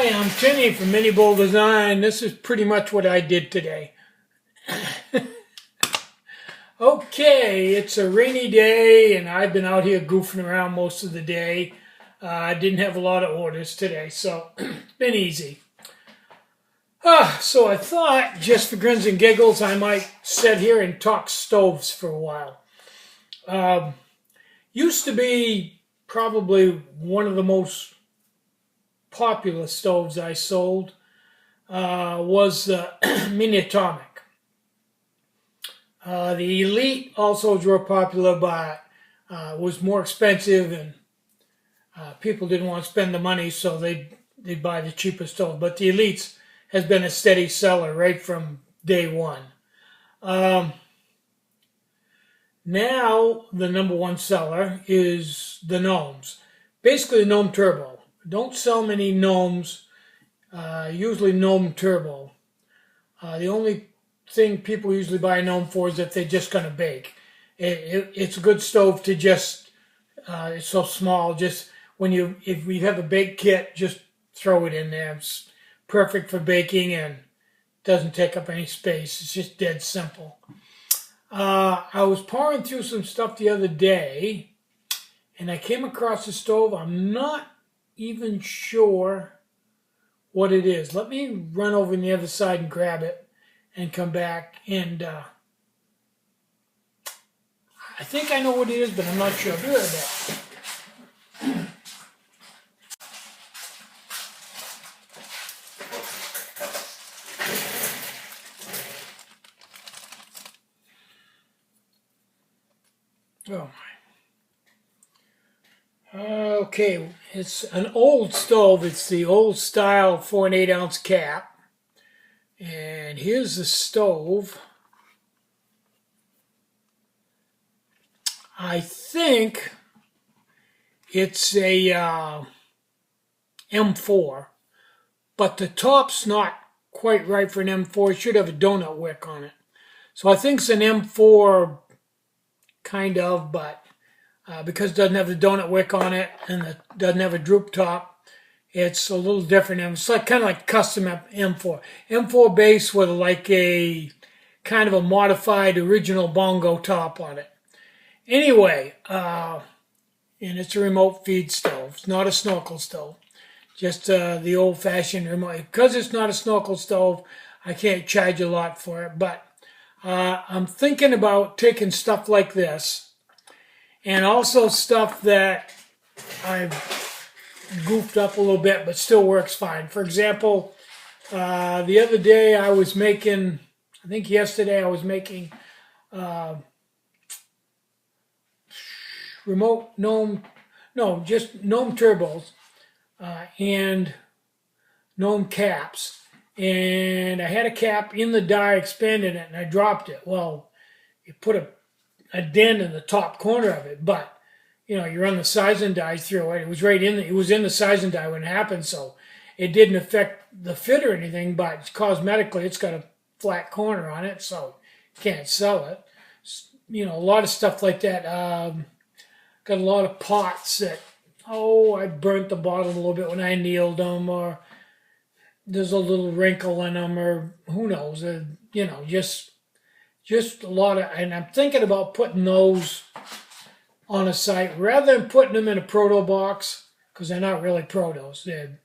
Hi, I'm Tinny from Mini Bowl Design. This is pretty much what I did today. Okay, it's a rainy day and I've been out here goofing around most of the day. I didn't have a lot of orders today, so it's been easy. So I thought, just for grins and giggles, I might sit here and talk stoves for a while. Used to be probably one of the most popular stoves I sold was the Mini Atomic. The Elite also was real popular, but was more expensive, and people didn't want to spend the money, so they'd buy the cheaper stove. But the Elites has been a steady seller right from day one. Now the number one seller is the Gnomes. Basically, the Gnome Turbo. Don't sell many Gnomes. Usually Gnome Turbo. The only thing people usually buy a Gnome for is if they're just going to bake. It's a good stove to just, it's so small, just if we have a bake kit, just throw it in there. It's perfect for baking and doesn't take up any space. It's just dead simple. I was pouring through some stuff the other day and I came across a stove. I'm not even sure what it is. Let me run over on the other side and grab it and come back, and I think I know what it is, but I'm not sure. I'll be right back. Oh my. Okay, it's an old stove. It's the old style 4 1/8 ounce cap. And here's the stove. I think it's a M4, but the top's not quite right for an M4. It should have a donut wick on it. So I think it's an M4 kind of, but because it doesn't have the donut wick on it and it doesn't have a droop top, it's a little different. It's like kind of like custom M4. M4 base with like a kind of a modified original bongo top on it. Anyway, and it's a remote feed stove. It's not a snorkel stove. Just the old-fashioned remote. Because it's not a snorkel stove, I can't charge a lot for it. But I'm thinking about taking stuff like this and also stuff that I've goofed up a little bit but still works fine. For example, the other day I was making, I think yesterday I was making remote Gnome, no, just Gnome turbos and Gnome caps. And I had a cap in the die expanding it and I dropped it. Well, it put a dent in the top corner of it, but you know, you run the sizing die through it. It was it was in the sizing die when it happened, so it didn't affect the fit or anything, but cosmetically it's got a flat corner on it, so you can't sell it. You know, a lot of stuff like that. Got a lot of pots that, I burnt the bottom a little bit when I annealed them, or there's a little wrinkle in them, or who knows, you know, just a lot of, and I'm thinking about putting those on a site rather than putting them in a proto box, because they're not really protos, they're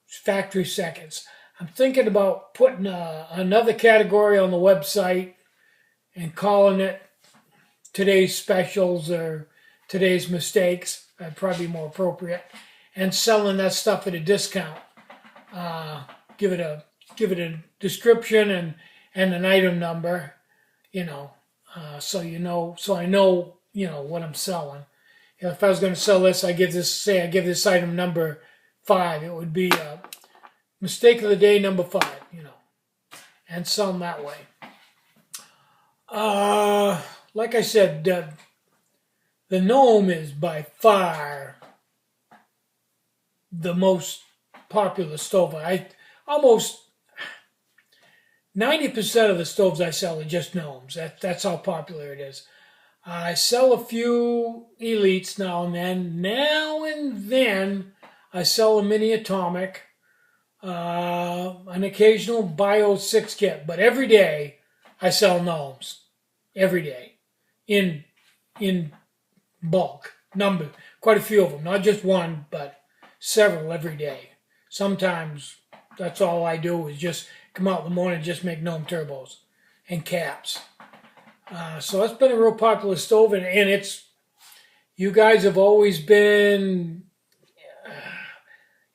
factory seconds. I'm thinking about putting another category on the website and calling it today's specials or today's mistakes. That'd probably be more appropriate, and selling that stuff at a discount. Give it a description and an item number, you know, so I know, you know, what I'm selling. You know, if I was going to sell this, I give this item number 5. It would be mistake of the day number 5, you know, and sell them that way. Like I said, the Gnome is by far the most popular stove. Almost 90% of the stoves I sell are just Gnomes. That's how popular it is. I sell a few Elites now and then. Now and then I sell a Mini Atomic an occasional Bio 6 kit, but every day I sell gnomes. Every day. In in bulk, number, quite a few of them, not just one, but several every day. Sometimes that's all I do is just come out in the morning and just make gnome turbos and caps. So it's been a real popular stove, and it's, you guys have always been,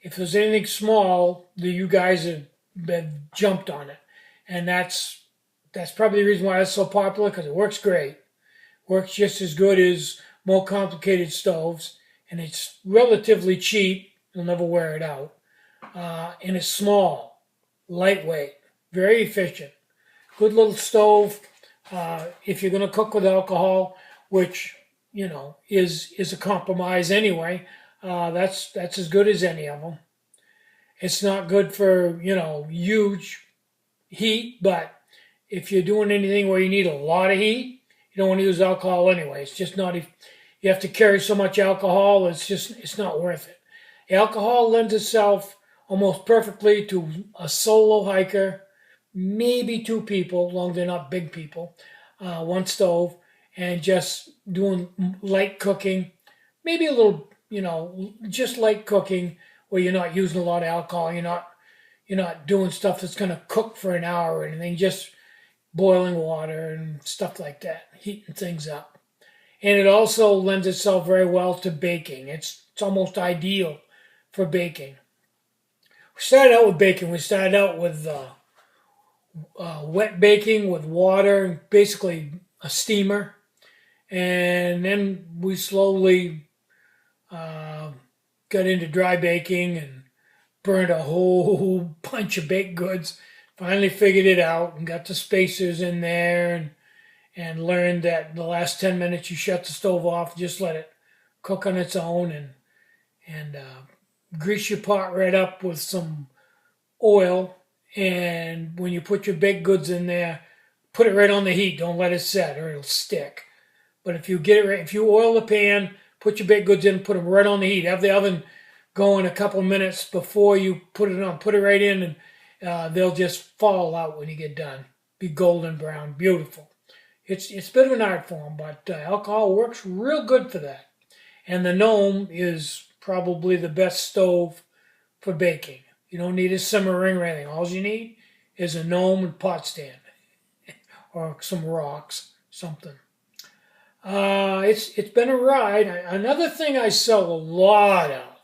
if there's anything small, you guys have been jumped on it, and that's probably the reason why it's so popular, because it works great, works just as good as more complicated stoves, and it's relatively cheap. You'll never wear it out, and it's small, lightweight, very efficient, good little stove. If you're going to cook with alcohol, which is a compromise anyway, that's as good as any of them. It's not good for huge heat, but if you're doing anything where you need a lot of heat, you don't want to use alcohol anyway. It's just not. You have to carry so much alcohol. It's not worth it. Alcohol lends itself almost perfectly to a solo hiker, maybe two people, as long as they're not big people, one stove, and just doing light cooking, maybe a little, just light cooking where you're not using a lot of alcohol. You're not doing stuff that's going to cook for an hour or anything. Just boiling water and stuff like that, heating things up. And it also lends itself very well to baking. It's almost ideal for baking. We started out with baking. We started out with wet baking with water, basically a steamer. And then we slowly got into dry baking and burned a whole bunch of baked goods. Finally figured it out and got the spacers in there, and learned that the last 10 minutes you shut the stove off, just let it cook on its own, and grease your pot right up with some oil. And when you put your baked goods in there, put it right on the heat. Don't let it set or it'll stick. But if you get it right, if you oil the pan, put your baked goods in, put them right on the heat. Have the oven going a couple minutes before you put it on. Put it right in, and they'll just fall out when you get done. Be golden brown, beautiful. It's a bit of an art form, but alcohol works real good for that. And the gnome is probably the best stove for baking. You don't need a simmer ring or anything. All you need is a gnome and pot stand, or some rocks, something. It's been a ride. Another thing I sell a lot of,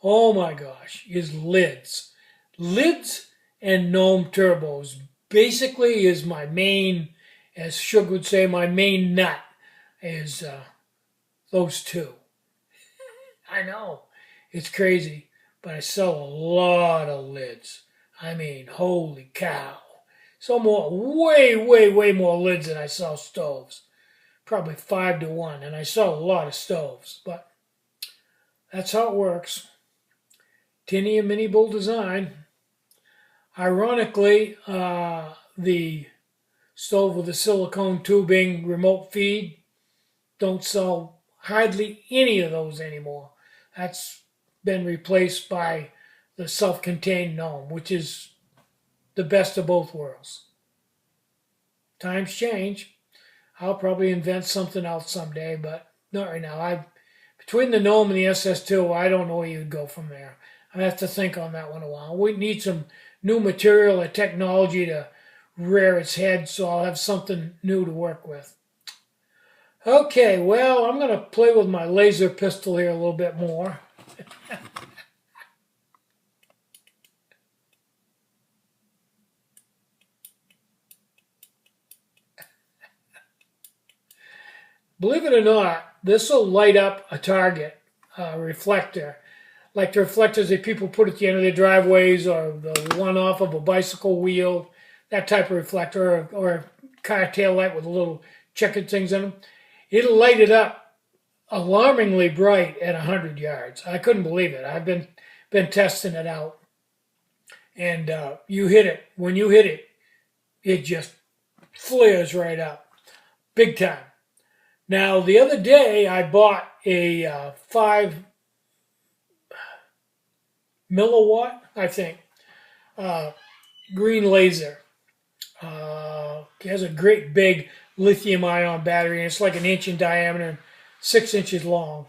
oh my gosh, is lids. Lids and gnome turbos basically is my main, as Suge would say, my main nut is those two. I know, it's crazy, but I sell a lot of lids. I mean, holy cow. So way more lids than I sell stoves. Probably 5 to 1, and I sell a lot of stoves, but that's how it works. Tinny and Mini Bull Design. Ironically, the stove with the silicone tubing remote feed, don't sell hardly any of those anymore. That's been replaced by the self-contained gnome, which is the best of both worlds. Times change. I'll probably invent something else someday, but not right now. Between the gnome and the SS2, I don't know where you'd go from there. I have to think on that one a while. We need some new material or technology to rear its head, so I'll have something new to work with. Okay, well, I'm going to play with my laser pistol here a little bit more. Believe it or not, this will light up a target reflector, like the reflectors that people put at the end of their driveways, or the one off of a bicycle wheel, that type of reflector, or a car tail light with little checkered things in them. It'll light it up alarmingly bright at 100 yards. I couldn't believe it. I've been testing it out. And you hit it. When you hit it, it just flares right up. Big time. Now, the other day, I bought a 5 milliwatt, I think, green laser. It has a great big lithium ion battery, and it's like an inch in diameter and 6 inches long.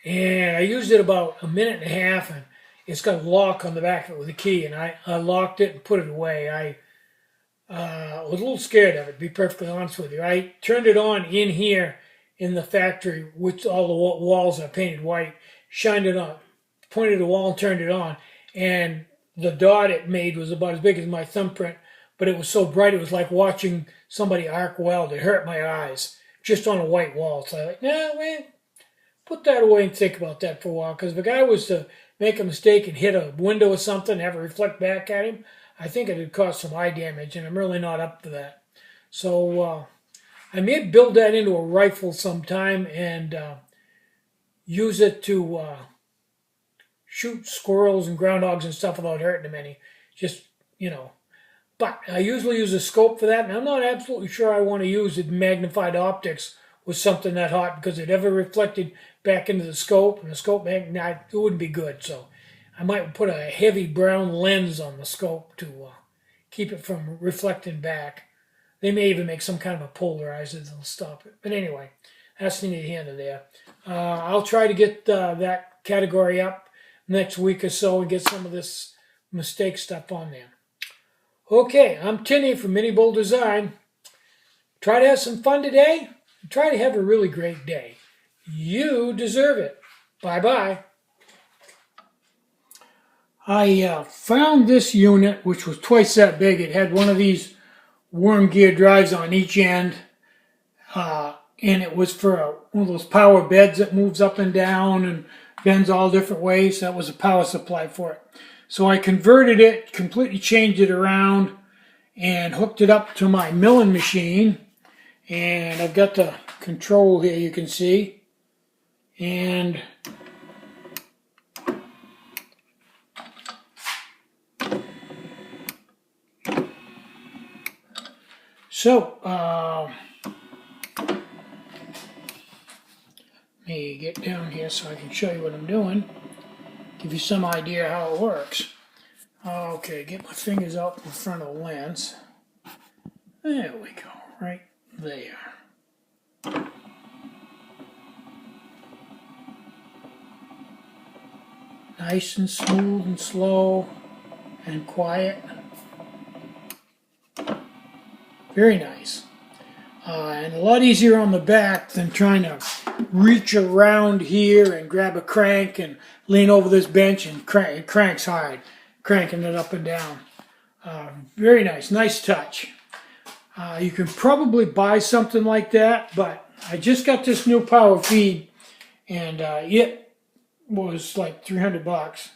And I used it about a minute and a half, and it's got a lock on the back of it with a key, and I locked it and put it away. I was a little scared of it, to be perfectly honest with you. I turned it on in here in the factory, which all the walls are painted white, shined it on, pointed at the wall and turned it on, and the dot it made was about as big as my thumbprint, but it was so bright it was like watching somebody arc weld. It hurt my eyes just on a white wall. So I like, nah, man, put that away and think about that for a while, because if a guy was to make a mistake and hit a window or something and have it reflect back at him, I think it would cause some eye damage, and I'm really not up to that. So I may build that into a rifle sometime and use it to shoot squirrels and groundhogs and stuff without hurting them any. Just, you know. But I usually use a scope for that, and I'm not absolutely sure I want to use the magnified optics with something that hot, because it ever reflected back into the scope, and the scope, it wouldn't be good. So I might put a heavy brown lens on the scope to keep it from reflecting back. They may even make some kind of a polarizer that'll stop it. But anyway, that's neither here nor there. I'll try to get that category up next week or so and get some of this mistake stuff on there. Okay, I'm Tinny from Mini Bull Design. Try to have some fun today. Try to have a really great day. You deserve it. Bye-bye. I found this unit, which was twice that big. It had one of these worm gear drives on each end, and it was for one of those power beds that moves up and down and bends all different ways. That was a power supply for it. So I converted it, completely changed it around, and hooked it up to my milling machine. And I've got the control here, you can see. And so, let me get down here so I can show you what I'm doing. Give you some idea how it works. Okay, get my fingers out in front of the lens. There we go, right there. Nice and smooth and slow and quiet. Very nice. And a lot easier on the back than trying to reach around here and grab a crank and lean over this bench and crank. It cranks hard, cranking it up and down. Very nice, nice touch. You can probably buy something like that, but I just got this new power feed, and it was like 300 bucks.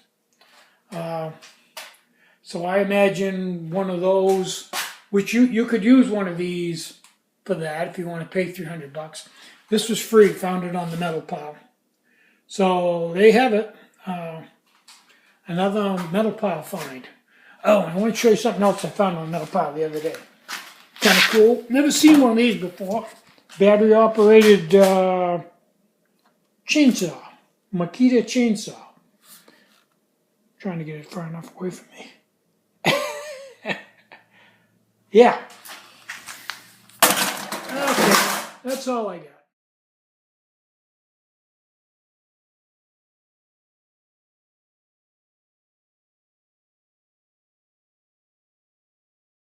So I imagine one of those, which you could use one of these for that if you want to pay 300 bucks. This was free, found it on the Metal Pile. So there you have it. Another Metal Pile find. Oh, and I want to show you something else I found on Metal Pile the other day. Kind of cool. Never seen one of these before. Battery operated chainsaw. Makita chainsaw. Trying to get it far enough away from me. Yeah. Okay, that's all I got.